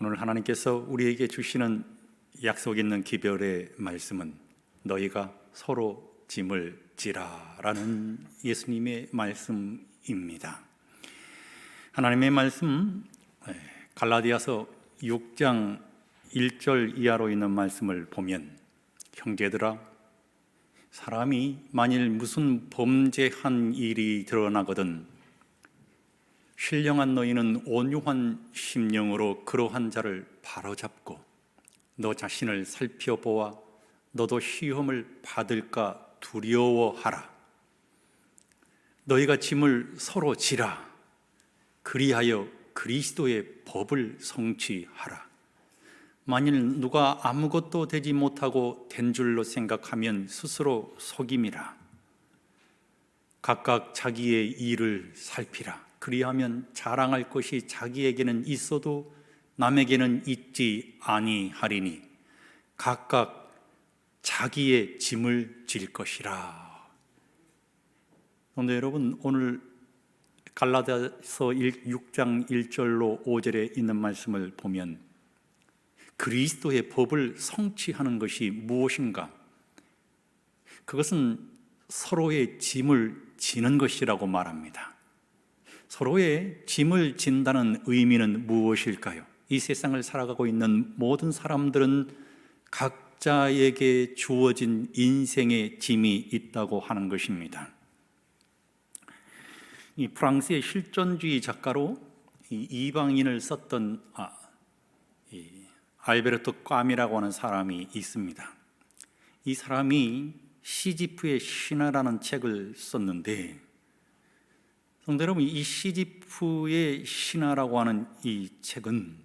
오늘 하나님께서 우리에게 주시는 약속 있는 기별의 말씀은 너희가 서로 짐을 지라라는 예수님의 말씀입니다. 하나님의 말씀 갈라디아서 6장 1절 이하로 있는 말씀을 보면, 형제들아, 사람이 만일 무슨 범죄한 일이 드러나거든 신령한 너희는 온유한 심령으로 그러한 자를 바로잡고 너 자신을 살펴보아 너도 시험을 받을까 두려워하라. 너희가 짐을 서로 지라. 그리하여 그리스도의 법을 성취하라. 만일 누가 아무것도 되지 못하고 된 줄로 생각하면 스스로 속임이라. 각각 자기의 일을 살피라. 그리하면 자랑할 것이 자기에게는 있어도 남에게는 있지 아니하리니 각각 자기의 짐을 질 것이라. 그런데 여러분, 오늘 갈라디아서 6장 1절로 5절에 있는 말씀을 보면 그리스도의 법을 성취하는 것이 무엇인가? 그것은 서로의 짐을 지는 것이라고 말합니다. 서로의 짐을 진다는 의미는 무엇일까요? 이 세상을 살아가고 있는 모든 사람들은 각자에게 주어진 인생의 짐이 있다고 하는 것입니다. 이 프랑스의 실존주의 작가로 이방인을 썼던 알베르토 까미라고 하는 사람이 있습니다. 이 사람이 시지프의 신화라는 책을 썼는데, 성도 여러분, 이 시지프의 신화라고 하는 이 책은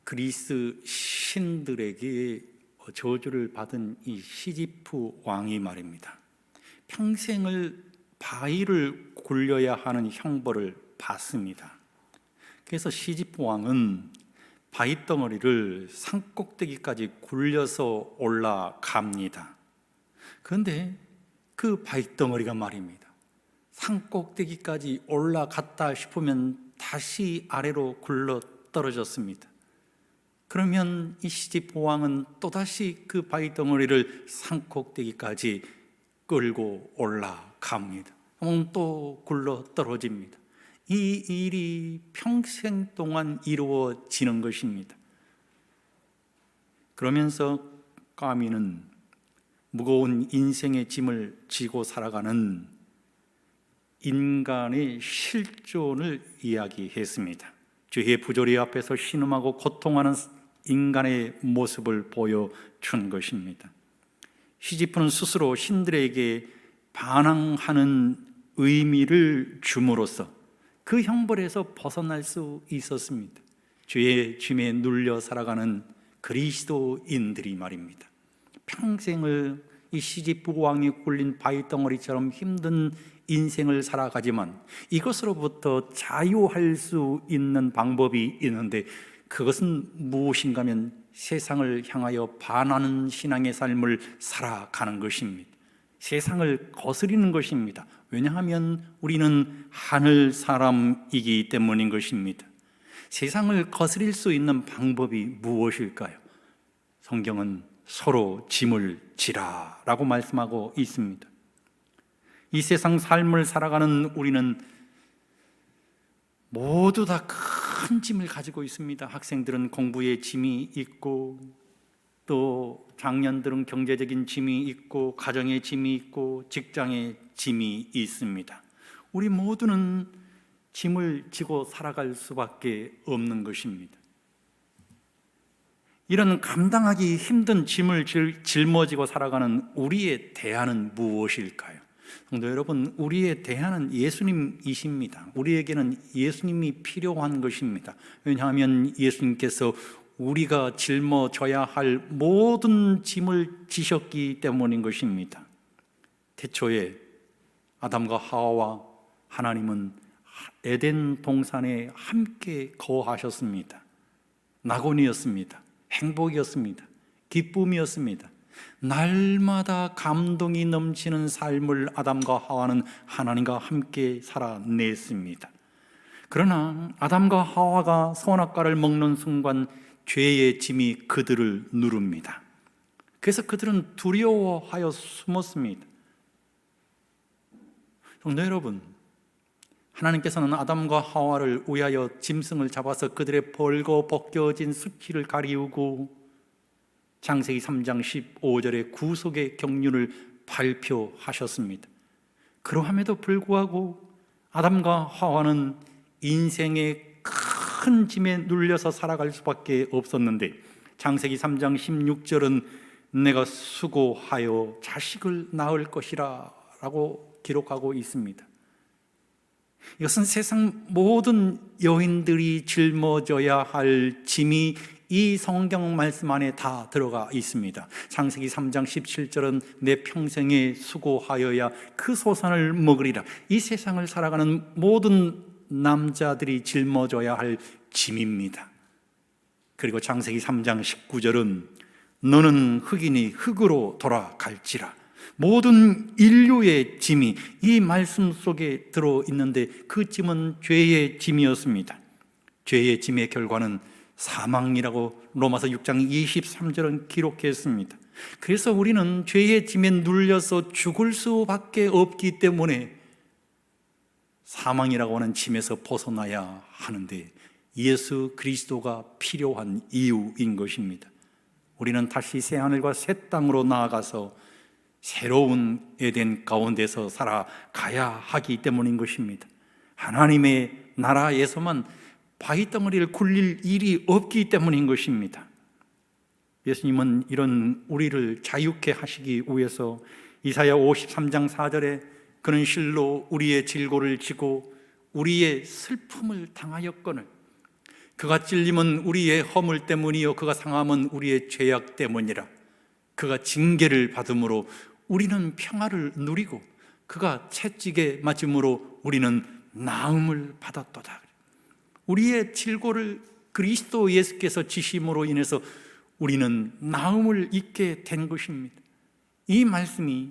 그리스 신들에게 저주를 받은 이 시지프 왕이 말입니다, 평생을 바위를 굴려야 하는 형벌을 받습니다. 그래서 시지프 왕은 바위 덩어리를 산꼭대기까지 굴려서 올라갑니다. 그런데 그 바위 덩어리가 말입니다, 산꼭대기까지 올라갔다 싶으면 다시 아래로 굴러 떨어졌습니다. 그러면 이 시지프 왕은 또다시 그 바위 덩어리를 산꼭대기까지 끌고 올라갑니다. 그럼 또 굴러 떨어집니다. 이 일이 평생 동안 이루어지는 것입니다. 그러면서 까미는 무거운 인생의 짐을 지고 살아가는 인간의 실존을 이야기했습니다. 죄의 부조리 앞에서 신음하고 고통하는 인간의 모습을 보여준 것입니다. 시지프는 스스로 신들에게 반항하는 의미를 줌으로써 그 형벌에서 벗어날 수 있었습니다. 죄의 짐에 눌려 살아가는 그리스도인들이 말입니다, 평생을 이 시지프 왕이 굴린 바위 덩어리처럼 힘든 인생을 살아가지만 이것으로부터 자유할 수 있는 방법이 있는데, 그것은 무엇인가 하면 세상을 향하여 반하는 신앙의 삶을 살아가는 것입니다. 세상을 거스리는 것입니다. 왜냐하면 우리는 하늘 사람이기 때문인 것입니다. 세상을 거스릴 수 있는 방법이 무엇일까요? 성경은 서로 짐을 지라라고 말씀하고 있습니다. 이 세상 삶을 살아가는 우리는 모두 다 큰 짐을 가지고 있습니다. 학생들은 공부에 짐이 있고, 또 장년들은 경제적인 짐이 있고, 가정의 짐이 있고, 직장의 짐이 있습니다. 우리 모두는 짐을 지고 살아갈 수밖에 없는 것입니다. 이런 감당하기 힘든 짐을 짊어지고 살아가는 우리의 대안은 무엇일까요? 성도 여러분, 우리의 대안은 예수님이십니다. 우리에게는 예수님이 필요한 것입니다. 왜냐하면 예수님께서 우리가 짊어져야 할 모든 짐을 지셨기 때문인 것입니다. 태초에 아담과 하와와 하나님은 에덴 동산에 함께 거하셨습니다. 낙원이었습니다. 행복이었습니다. 기쁨이었습니다. 날마다 감동이 넘치는 삶을 아담과 하와는 하나님과 함께 살아냈습니다. 그러나 아담과 하와가 선악과를 먹는 순간 죄의 짐이 그들을 누릅니다. 그래서 그들은 두려워하여 숨었습니다. 성도 여러분, 하나님께서는 아담과 하와를 위하여 짐승을 잡아서 그들의 벌거 벗겨진 수치를 가리우고 창세기 3장 15절에 구속의 경륜을 발표하셨습니다. 그러함에도 불구하고 아담과 하와는 인생의 큰 짐에 눌려서 살아갈 수밖에 없었는데, 창세기 3장 16절은 내가 수고하여 자식을 낳을 것이라 라고 기록하고 있습니다. 이것은 세상 모든 여인들이 짊어져야 할 짐이 이 성경 말씀 안에 다 들어가 있습니다. 창세기 3장 17절은 내 평생에 수고하여야 그 소산을 먹으리라. 이 세상을 살아가는 모든 남자들이 짊어져야 할 짐입니다. 그리고 창세기 3장 19절은 너는 흙이니 흙으로 돌아갈지라. 모든 인류의 짐이 이 말씀 속에 들어있는데 그 짐은 죄의 짐이었습니다. 죄의 짐의 결과는 사망이라고 로마서 6장 23절은 기록했습니다. 그래서 우리는 죄의 짐에 눌려서 죽을 수밖에 없기 때문에 사망이라고 하는 짐에서 벗어나야 하는데, 예수 그리스도가 필요한 이유인 것입니다. 우리는 다시 새하늘과 새 땅으로 나아가서 새로운 에덴 가운데서 살아가야 하기 때문인 것입니다. 하나님의 나라에서만 바위덩어리를 굴릴 일이 없기 때문인 것입니다. 예수님은 이런 우리를 자유케 하시기 위해서 이사야 53장 4절에 그는 실로 우리의 질고를 지고 우리의 슬픔을 당하였거늘 그가 찔림은 우리의 허물 때문이요 그가 상함은 우리의 죄악 때문이라. 그가 징계를 받음으로 우리는 평화를 누리고 그가 채찍에 맞음으로 우리는 나음을 받았도다. 우리의 질고를 그리스도 예수께서 지심으로 인해서 우리는 나음을 입게 된 것입니다. 이 말씀이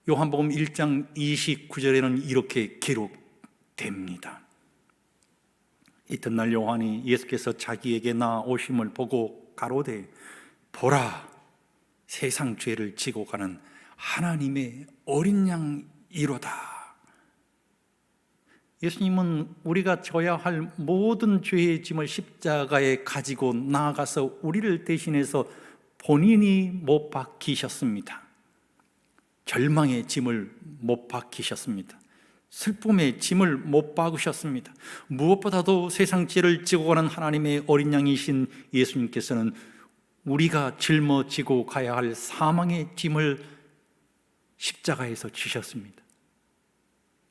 요한복음 1장 29절에는 이렇게 기록됩니다. 이튿날 요한이 예수께서 자기에게 나오심을 보고 가로되 보라, 세상 죄를 지고 가는 하나님의 어린 양이로다. 예수님은 우리가 져야 할 모든 죄의 짐을 십자가에 가지고 나아가서 우리를 대신해서 본인이 못 박히셨습니다. 절망의 짐을 못 박히셨습니다. 슬픔의 짐을 못 박으셨습니다. 무엇보다도 세상 죄를 지고 가는 하나님의 어린 양이신 예수님께서는 우리가 짊어지고 가야 할 사망의 짐을 십자가에서 지셨습니다.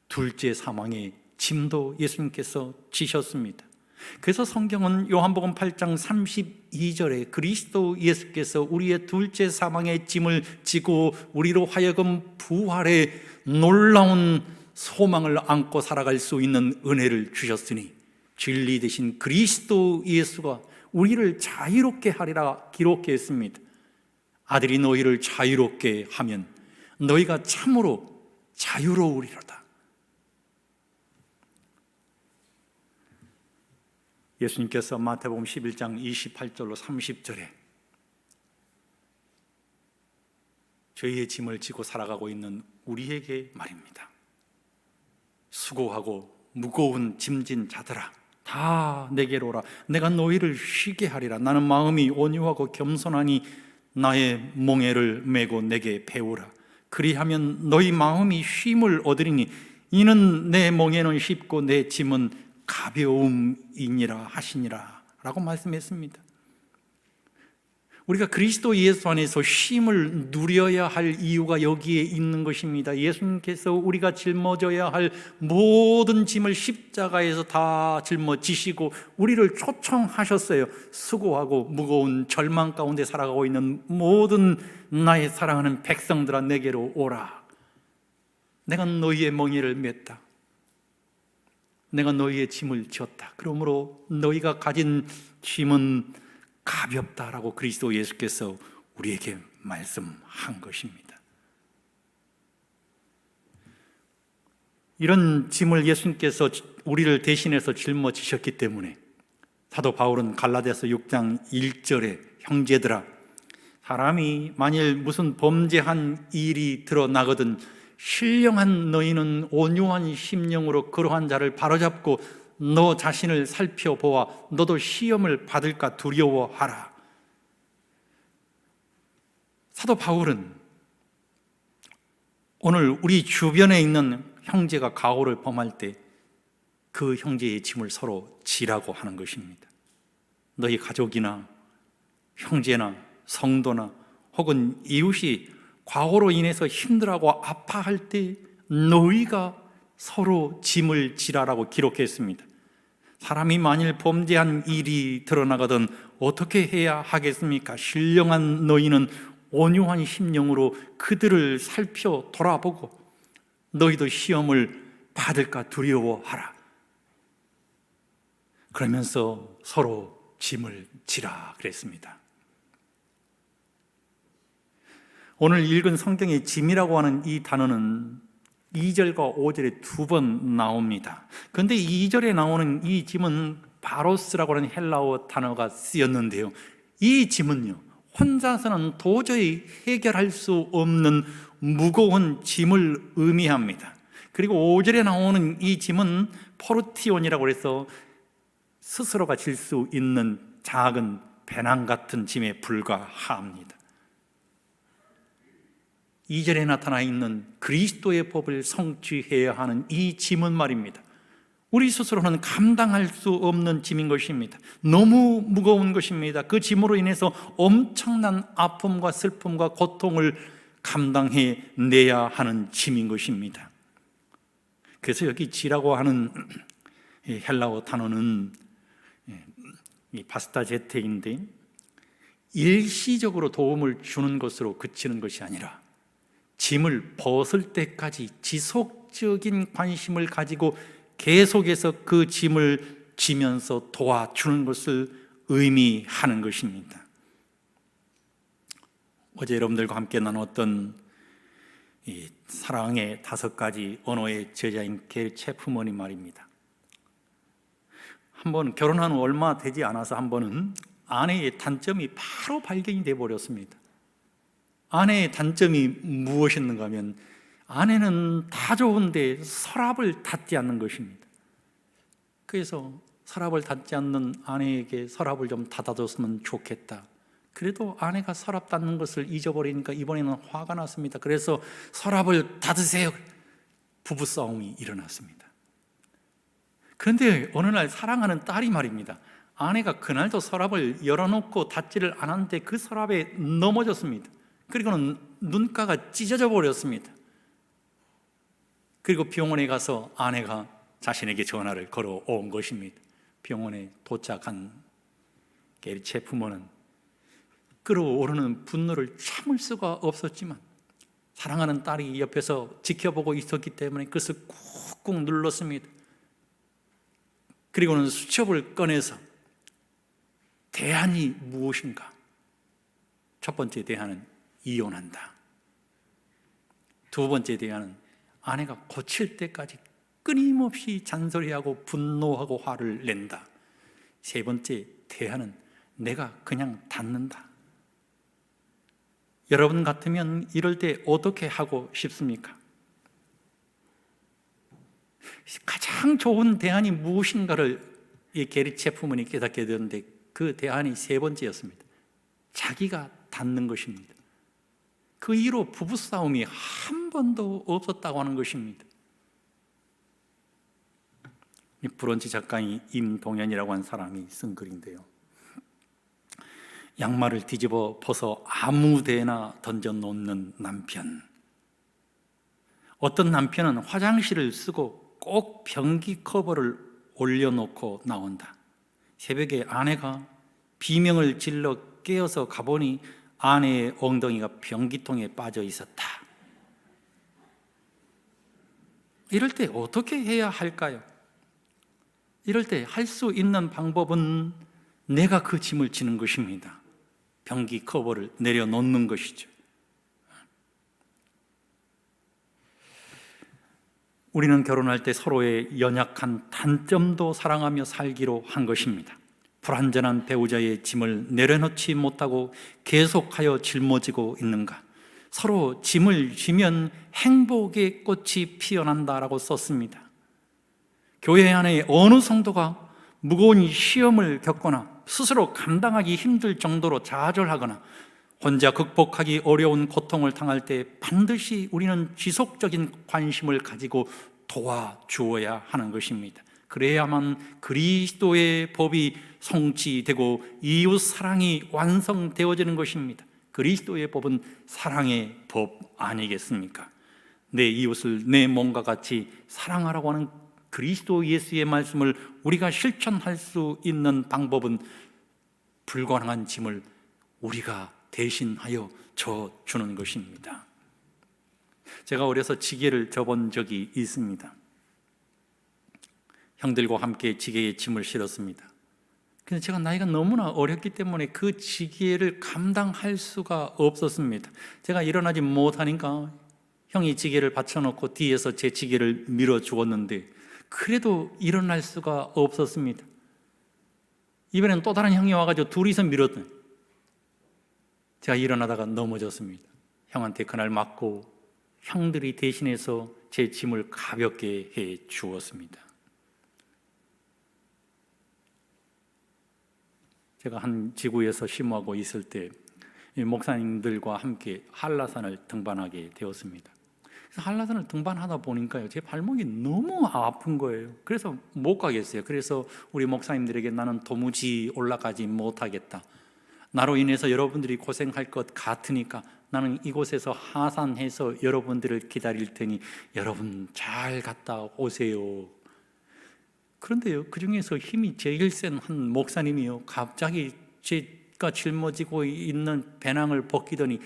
둘째 사망의 짐도 예수님께서 지셨습니다. 그래서 성경은 요한복음 8장 32절에 그리스도 예수께서 우리의 둘째 사망의 짐을 지고 우리로 하여금 부활의 놀라운 소망을 안고 살아갈 수 있는 은혜를 주셨으니 진리 되신 그리스도 예수가 우리를 자유롭게 하리라 기록했습니다. 아들이 너희를 자유롭게 하면 너희가 참으로 자유로우리로다. 예수님께서 마태복음 11장 28절로 30절에 죄의 짐을 지고 살아가고 있는 우리에게 말입니다. 수고하고 무거운 짐진 자들아 다 내게로 오라. 내가 너희를 쉬게 하리라. 나는 마음이 온유하고 겸손하니 나의 몽에를 메고 내게 배우라. 그리하면 너희 마음이 쉼을 얻으리니 이는 내 몽에는 쉽고 내 짐은 가벼움이니라 하시니라 라고 말씀했습니다. 우리가 그리스도 예수 안에서 쉼을 누려야 할 이유가 여기에 있는 것입니다. 예수님께서 우리가 짊어져야 할 모든 짐을 십자가에서 다 짊어지시고 우리를 초청하셨어요. 수고하고 무거운 절망 가운데 살아가고 있는 모든 나의 사랑하는 백성들아 내게로 오라. 내가 너희의 멍에를 맸다. 내가 너희의 짐을 지었다. 그러므로 너희가 가진 짐은 가볍다라고 그리스도 예수께서 우리에게 말씀한 것입니다. 이런 짐을 예수님께서 우리를 대신해서 짊어지셨기 때문에 사도 바울은 갈라디아서 6장 1절에 형제들아, 사람이 만일 무슨 범죄한 일이 드러나거든 신령한 너희는 온유한 심령으로 그러한 자를 바로잡고 너 자신을 살펴보아 너도 시험을 받을까 두려워하라. 사도 바울은 오늘 우리 주변에 있는 형제가 가오를 범할 때 그 형제의 짐을 서로 지라고 하는 것입니다. 너희 가족이나 형제나 성도나 혹은 이웃이 과오로 인해서 힘들어하고 아파할 때 너희가 서로 짐을 지라라고 기록했습니다. 사람이 만일 범죄한 일이 드러나거든 어떻게 해야 하겠습니까? 신령한 너희는 온유한 심령으로 그들을 살펴 돌아보고 너희도 시험을 받을까 두려워하라. 그러면서 서로 짐을 지라 그랬습니다. 오늘 읽은 성경의 짐이라고 하는 이 단어는 2절과 5절에 2번 나옵니다. 그런데 2절에 나오는 이 짐은 바로스라고 하는 헬라어 단어가 쓰였는데요, 이 짐은요 혼자서는 도저히 해결할 수 없는 무거운 짐을 의미합니다. 그리고 5절에 나오는 이 짐은 포르티온이라고 해서 스스로가 질 수 있는 작은 배낭 같은 짐에 불과합니다. 2절에 나타나 있는 그리스도의 법을 성취해야 하는 이 짐은 말입니다, 우리 스스로는 감당할 수 없는 짐인 것입니다. 너무 무거운 것입니다. 그 짐으로 인해서 엄청난 아픔과 슬픔과 고통을 감당해 내야 하는 짐인 것입니다. 그래서 여기 지라고 하는 헬라어 단어는 이 바스타제테인데 일시적으로 도움을 주는 것으로 그치는 것이 아니라 짐을 벗을 때까지 지속적인 관심을 가지고 계속해서 그 짐을 지면서 도와주는 것을 의미하는 것입니다. 어제 여러분들과 함께 나눴던 이 사랑의 5가지 언어의 제자인 게리 체프먼이 말입니다. 한번 결혼한 후 얼마 되지 않아서 한 번은 아내의 단점이 바로 발견이 돼 버렸습니다. 아내의 단점이 무엇이었는가 하면 아내는 다 좋은데 서랍을 닫지 않는 것입니다. 그래서 서랍을 닫지 않는 아내에게 서랍을 좀 닫아줬으면 좋겠다. 그래도 아내가 서랍 닫는 것을 잊어버리니까 이번에는 화가 났습니다. 그래서 서랍을 닫으세요. 부부싸움이 일어났습니다. 그런데 어느 날 사랑하는 딸이 말입니다, 아내가 그날도 서랍을 열어놓고 닫지를 않았는데 그 서랍에 넘어졌습니다. 그리고는 눈가가 찢어져 버렸습니다. 그리고 병원에 가서 아내가 자신에게 전화를 걸어온 것입니다. 병원에 도착한 게리 체프먼은 끓어오르는 분노를 참을 수가 없었지만 사랑하는 딸이 옆에서 지켜보고 있었기 때문에 그것을 꾹꾹 눌렀습니다. 그리고는 수첩을 꺼내서 대안이 무엇인가? 첫 번째 대안은 이혼한다. 두 번째 대안은 아내가 고칠 때까지 끊임없이 잔소리하고 분노하고 화를 낸다. 세 번째 대안은 내가 그냥 닫는다. 여러분 같으면 이럴 때 어떻게 하고 싶습니까? 가장 좋은 대안이 무엇인가를 이 게리 체프먼이 깨닫게 되었는데 그 대안이 세 번째였습니다. 자기가 닫는 것입니다. 그 이후로 부부싸움이 한 번도 없었다고 하는 것입니다. 브런치 작가인 임동현이라고 하는 사람이 쓴 글인데요, 양말을 뒤집어 벗어 아무 데나 던져놓는 남편. 어떤 남편은 화장실을 쓰고 꼭 변기 커버를 올려놓고 나온다. 새벽에 아내가 비명을 질러 깨어서 가보니 아내의 엉덩이가 변기통에 빠져 있었다. 이럴 때 어떻게 해야 할까요? 이럴 때 할 수 있는 방법은 내가 그 짐을 지는 것입니다. 변기 커버를 내려놓는 것이죠. 우리는 결혼할 때 서로의 연약한 단점도 사랑하며 살기로 한 것입니다. 불완전한 배우자의 짐을 내려놓지 못하고 계속하여 짊어지고 있는가? 서로 짐을 지면 행복의 꽃이 피어난다라고 썼습니다. 교회 안에 어느 성도가 무거운 시험을 겪거나 스스로 감당하기 힘들 정도로 좌절하거나 혼자 극복하기 어려운 고통을 당할 때 반드시 우리는 지속적인 관심을 가지고 도와주어야 하는 것입니다. 그래야만 그리스도의 법이 성취되고 이웃 사랑이 완성되어지는 것입니다. 그리스도의 법은 사랑의 법 아니겠습니까? 내 이웃을 내 몸과 같이 사랑하라고 하는 그리스도 예수의 말씀을 우리가 실천할 수 있는 방법은 불가능한 짐을 우리가 대신하여 져주는 것입니다. 제가 어려서 지게를 져본 적이 있습니다. 형들과 함께 지게에 짐을 실었습니다. 근데 제가 나이가 너무나 어렸기 때문에 그 지게를 감당할 수가 없었습니다. 제가 일어나지 못하니까 형이 지게를 받쳐놓고 뒤에서 제 지게를 밀어주었는데 그래도 일어날 수가 없었습니다. 이번엔 또 다른 형이 와가지고 둘이서 밀었더니 제가 일어나다가 넘어졌습니다. 형한테 그날 맞고 형들이 대신해서 제 짐을 가볍게 해 주었습니다. 제가 한 지구에서 심호하고 있을 때 목사님들과 함께 한라산을 등반하게 되었습니다. 그래서 한라산을 등반하다 보니까요, 제 발목이 너무 아픈 거예요. 그래서 못 가겠어요. 그래서 우리 목사님들에게 나는 도무지 올라가지 못하겠다. 나로 인해서 여러분들이 고생할 것 같으니까 나는 이곳에서 하산해서 여러분들을 기다릴 테니 여러분 잘 갔다 오세요. 그런데요, 그 중에서 힘이 제일 센 한 목사님이요, 갑자기 제가 짊어지고 있는 배낭을 벗기더니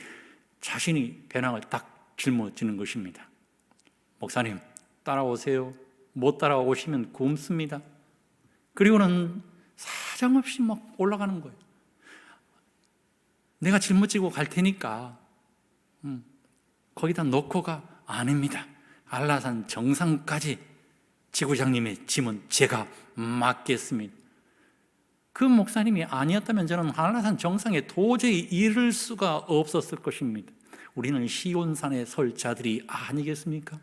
자신이 배낭을 딱 짊어지는 것입니다. 목사님, 따라오세요. 못 따라오시면 굶습니다. 그리고는 사정없이 막 올라가는 거예요. 내가 짊어지고 갈 테니까 거기다 놓고 가. 아닙니다. 한라산 정상까지 지구장님의 짐은 제가 맡겠습니다. 그 목사님이 아니었다면 저는 한라산 정상에 도저히 이를 수가 없었을 것입니다. 우리는 시온산에 설 자들이 아니겠습니까?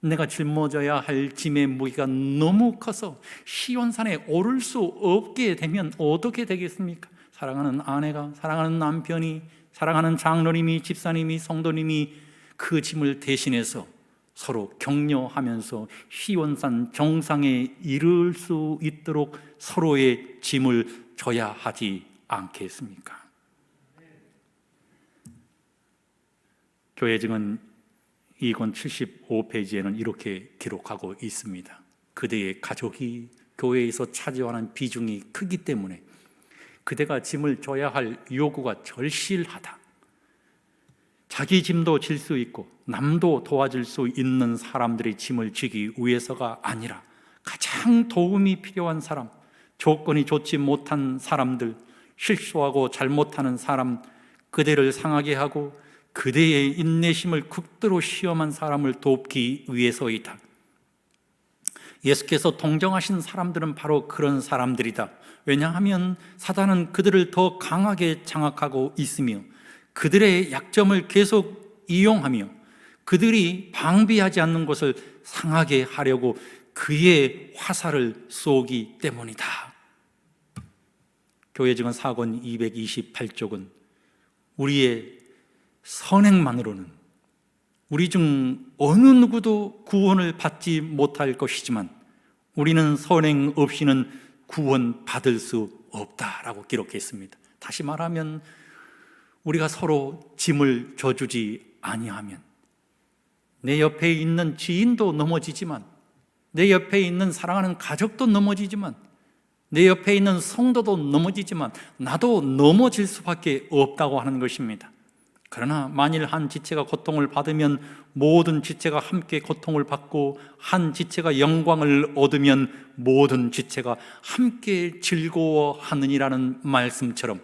내가 짊어져야 할 짐의 무게가 너무 커서 시온산에 오를 수 없게 되면 어떻게 되겠습니까? 사랑하는 아내가, 사랑하는 남편이, 사랑하는 장로님이, 집사님이, 성도님이 그 짐을 대신해서 서로 격려하면서 시온산 정상에 이를 수 있도록 서로의 짐을 져야 하지 않겠습니까? 교회증은 2권 75페이지에는 이렇게 기록하고 있습니다. 그대의 가족이 교회에서 차지하는 비중이 크기 때문에 그대가 짐을 져야 할 요구가 절실하다. 자기 짐도 질 수 있고 남도 도와줄 수 있는 사람들의 짐을 지기 위해서가 아니라 가장 도움이 필요한 사람, 조건이 좋지 못한 사람들, 실수하고 잘못하는 사람, 그대를 상하게 하고 그대의 인내심을 극도로 시험한 사람을 돕기 위해서이다. 예수께서 동정하신 사람들은 바로 그런 사람들이다. 왜냐하면 사단은 그들을 더 강하게 장악하고 있으며 그들의 약점을 계속 이용하며 그들이 방비하지 않는 것을 상하게 하려고 그의 화살을 쏘기 때문이다. 교회증언 4권 228쪽은 우리의 선행만으로는 우리 중 어느 누구도 구원을 받지 못할 것이지만 우리는 선행 없이는 구원받을 수 없다라고 기록했습니다. 다시 말하면 우리가 서로 짐을 져주지 아니하면 내 옆에 있는 지인도 넘어지지만, 내 옆에 있는 사랑하는 가족도 넘어지지만, 내 옆에 있는 성도도 넘어지지만 나도 넘어질 수밖에 없다고 하는 것입니다. 그러나 만일 한 지체가 고통을 받으면 모든 지체가 함께 고통을 받고 한 지체가 영광을 얻으면 모든 지체가 함께 즐거워하느니라는 말씀처럼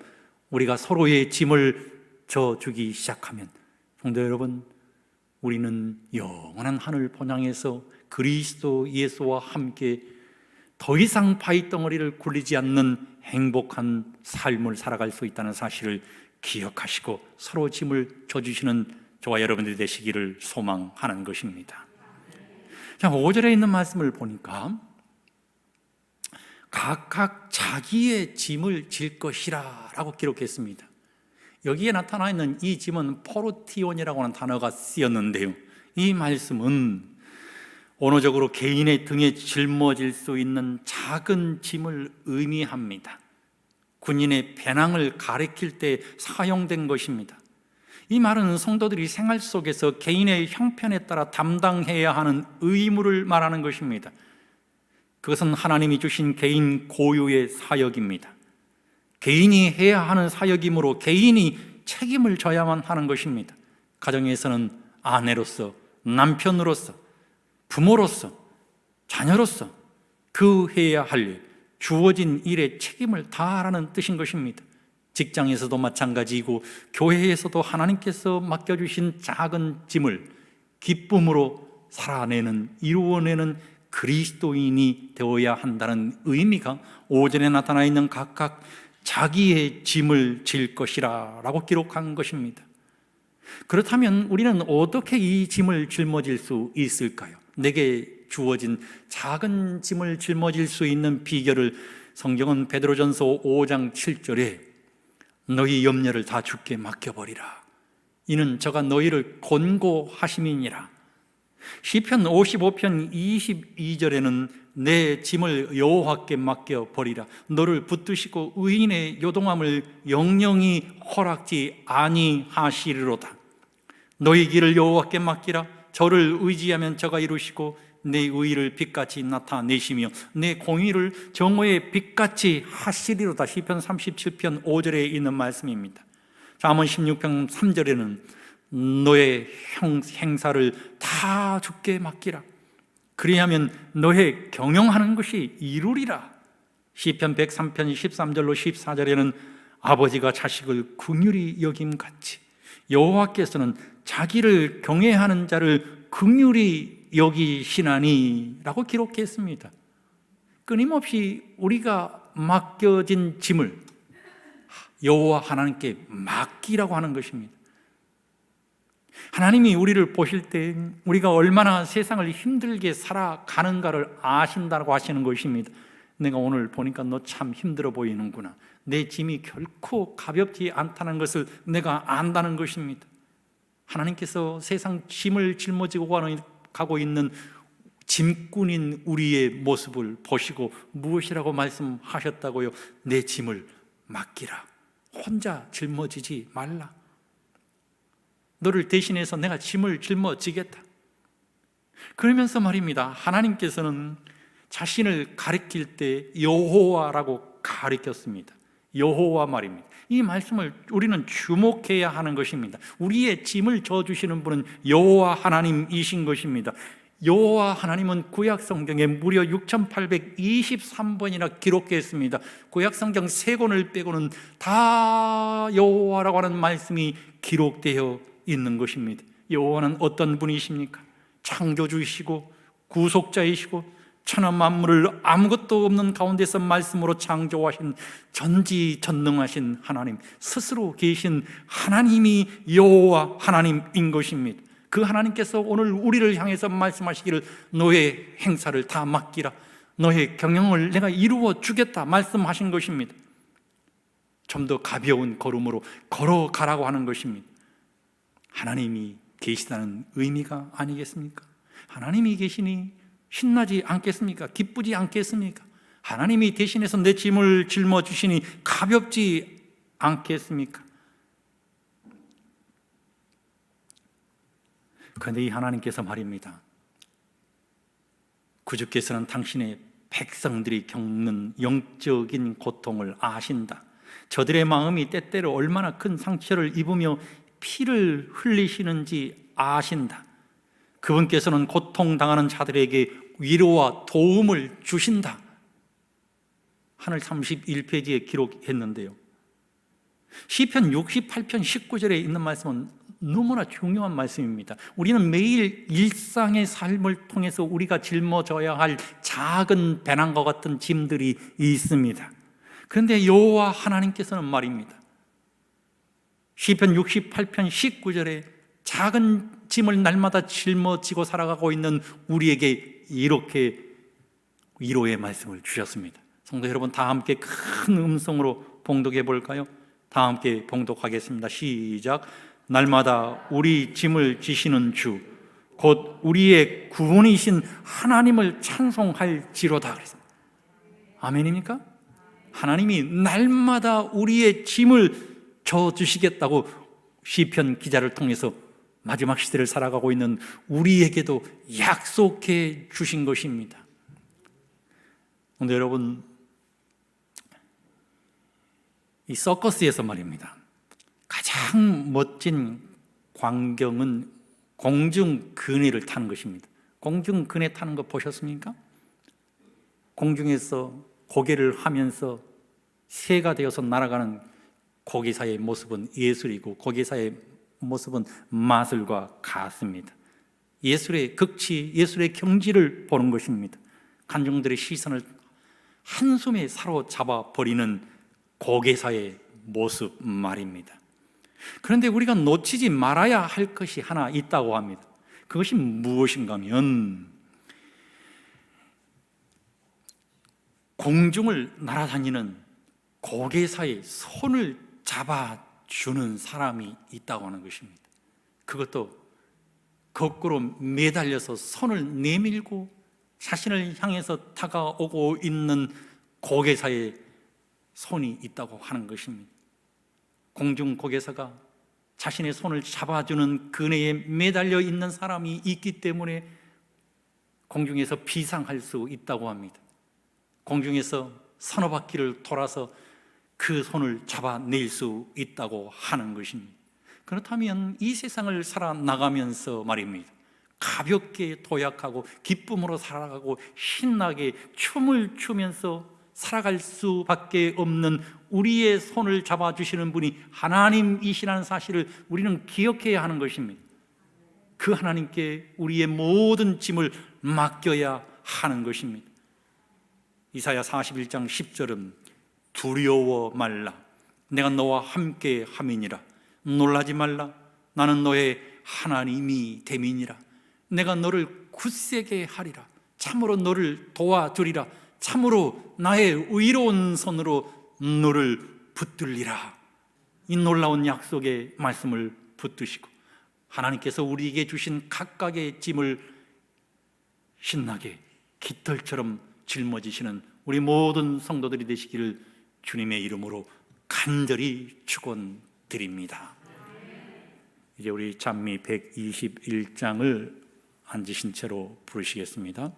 우리가 서로의 짐을 져주기 시작하면, 성도 여러분, 우리는 영원한 하늘 본향에서 그리스도 예수와 함께 더 이상 바위 덩어리를 굴리지 않는 행복한 삶을 살아갈 수 있다는 사실을 기억하시고 서로 짐을 져주시는 저와 여러분들이 되시기를 소망하는 것입니다. 자, 5절에 있는 말씀을 보니까 각각 자기의 짐을 질 것이라 라고 기록했습니다. 여기에 나타나 있는 이 짐은 포르티온이라고 하는 단어가 쓰였는데요, 이 말씀은 언어적으로 개인의 등에 짊어질 수 있는 작은 짐을 의미합니다. 군인의 배낭을 가리킬 때 사용된 것입니다. 이 말은 성도들이 생활 속에서 개인의 형편에 따라 담당해야 하는 의무를 말하는 것입니다. 그것은 하나님이 주신 개인 고유의 사역입니다. 개인이 해야 하는 사역이므로 개인이 책임을 져야만 하는 것입니다. 가정에서는 아내로서, 남편으로서, 부모로서, 자녀로서 그 해야 할 일, 주어진 일에 책임을 다하라는 뜻인 것입니다. 직장에서도 마찬가지이고 교회에서도 하나님께서 맡겨주신 작은 짐을 기쁨으로 살아내는, 이루어내는 그리스도인이 되어야 한다는 의미가 5절에 나타나 있는 각각 자기의 짐을 질 것이라 라고 기록한 것입니다. 그렇다면 우리는 어떻게 이 짐을 짊어질 수 있을까요? 내게 주어진 작은 짐을 짊어질 수 있는 비결을 성경은 베드로전서 5장 7절에 너희 염려를 다 주께 맡겨버리라, 이는 저가 너희를 권고하심이니라. 시편 55편 22절에는 내 짐을 여호와께 맡겨버리라, 너를 붙드시고 의인의 요동함을 영영히 허락지 아니하시리로다. 너희 길을 여호와께 맡기라, 저를 의지하면 저가 이루시고 내 의의를 빛같이 나타내시며 내 공의를 정오의 빛같이 하시리로다. 시편 37편 5절에 있는 말씀입니다. 잠언 16편 3절에는 너의 행사를 다 주께 맡기라, 그리하면 너의 경영하는 것이 이루리라. 시편 103편 13절로 14절에는 아버지가 자식을 긍휼히 여김같이 여호와께서는 자기를 경외하는 자를 긍휼히 여기시나니 라고 기록했습니다. 끊임없이 우리가 맡겨진 짐을 여호와 하나님께 맡기라고 하는 것입니다. 하나님이 우리를 보실 때 우리가 얼마나 세상을 힘들게 살아가는가를 아신다고 하시는 것입니다. 내가 오늘 보니까 너 참 힘들어 보이는구나, 내 짐이 결코 가볍지 않다는 것을 내가 안다는 것입니다. 하나님께서 세상 짐을 짊어지고 가고 있는 짐꾼인 우리의 모습을 보시고 무엇이라고 말씀하셨다고요? 내 짐을 맡기라, 혼자 짊어지지 말라, 너를 대신해서 내가 짐을 짊어지겠다. 그러면서 말입니다, 하나님께서는 자신을 가리킬 때 여호와라고 가리켰습니다. 여호와 말입니다. 이 말씀을 우리는 주목해야 하는 것입니다. 우리의 짐을 져주시는 분은 여호와 하나님이신 것입니다. 여호와 하나님은 구약 성경에 무려 6823번이나 기록되어 있습니다. 구약 성경 3권을 빼고는 다 여호와라고 하는 말씀이 기록되어 있는 것입니다. 여호와는 어떤 분이십니까? 창조주이시고 구속자이시고 천하 만물을 아무것도 없는 가운데서 말씀으로 창조하신 전지전능하신 하나님, 스스로 계신 하나님이 여호와 하나님인 것입니다. 그 하나님께서 오늘 우리를 향해서 말씀하시기를 너의 행사를 다 맡기라, 너의 경영을 내가 이루어 주겠다 말씀하신 것입니다. 좀 더 가벼운 걸음으로 걸어가라고 하는 것입니다. 하나님이 계시다는 의미가 아니겠습니까? 하나님이 계시니 신나지 않겠습니까? 기쁘지 않겠습니까? 하나님이 대신해서 내 짐을 짊어주시니 가볍지 않겠습니까? 그런데 이 하나님께서 말입니다, 구주께서는 당신의 백성들이 겪는 영적인 고통을 아신다. 저들의 마음이 때때로 얼마나 큰 상처를 입으며 피를 흘리시는지 아신다. 그분께서는 고통당하는 자들에게 위로와 도움을 주신다. 하늘 31페이지에 기록했는데요, 시편 68편 19절에 있는 말씀은 너무나 중요한 말씀입니다. 우리는 매일 일상의 삶을 통해서 우리가 짊어져야 할 작은 배낭과 같은 짐들이 있습니다. 그런데 여호와 하나님께서는 말입니다, 시편 68편 19절에 작은 짐을 날마다 짊어지고 살아가고 있는 우리에게 이렇게 위로의 말씀을 주셨습니다. 성도 여러분, 다 함께 큰 음성으로 봉독해 볼까요? 다 함께 봉독하겠습니다. 시작. 날마다 우리 짐을 지시는 주, 곧 우리의 구원이신 하나님을 찬송할지로다 그랬습니다. 아멘입니까? 하나님이 날마다 우리의 짐을 져주시겠다고 시편 기자를 통해서 마지막 시대를 살아가고 있는 우리에게도 약속해 주신 것입니다. 그런데 여러분, 이 서커스에서 말입니다, 가장 멋진 광경은 공중근해를 타는 것입니다. 공중근해 타는 거 보셨습니까? 공중에서 고개를 하면서 새가 되어서 날아가는 고개사의 모습은 예술이고 고개사의 모습은 마술과 같습니다. 예술의 극치, 예술의 경지를 보는 것입니다. 관중들의 시선을 한숨에 사로잡아 버리는 고개사의 모습 말입니다. 그런데 우리가 놓치지 말아야 할 것이 하나 있다고 합니다. 그것이 무엇인가 하면 공중을 날아다니는 고개사의 손을 잡아주는 사람이 있다고 하는 것입니다. 그것도 거꾸로 매달려서 손을 내밀고 자신을 향해서 다가오고 있는 고개사의 손이 있다고 하는 것입니다. 공중 고개사가 자신의 손을 잡아주는 그네에 매달려 있는 사람이 있기 때문에 공중에서 비상할 수 있다고 합니다. 공중에서 서너 바퀴를 돌아서 그 손을 잡아낼 수 있다고 하는 것입니다. 그렇다면 이 세상을 살아나가면서 말입니다, 가볍게 도약하고 기쁨으로 살아가고 신나게 춤을 추면서 살아갈 수밖에 없는 우리의 손을 잡아주시는 분이 하나님이시라는 사실을 우리는 기억해야 하는 것입니다. 그 하나님께 우리의 모든 짐을 맡겨야 하는 것입니다. 이사야 41장 10절은 두려워 말라, 내가 너와 함께 함이니라. 놀라지 말라, 나는 너의 하나님이 됨이니라. 내가 너를 굳세게 하리라. 참으로 너를 도와주리라. 참으로 나의 의로운 손으로 너를 붙들리라. 이 놀라운 약속의 말씀을 붙드시고 하나님께서 우리에게 주신 각각의 짐을 신나게 깃털처럼 짊어지시는 우리 모든 성도들이 되시기를 주님의 이름으로 간절히 축원드립니다. 이제 우리 찬미 121장을 앉으신 채로 부르시겠습니다.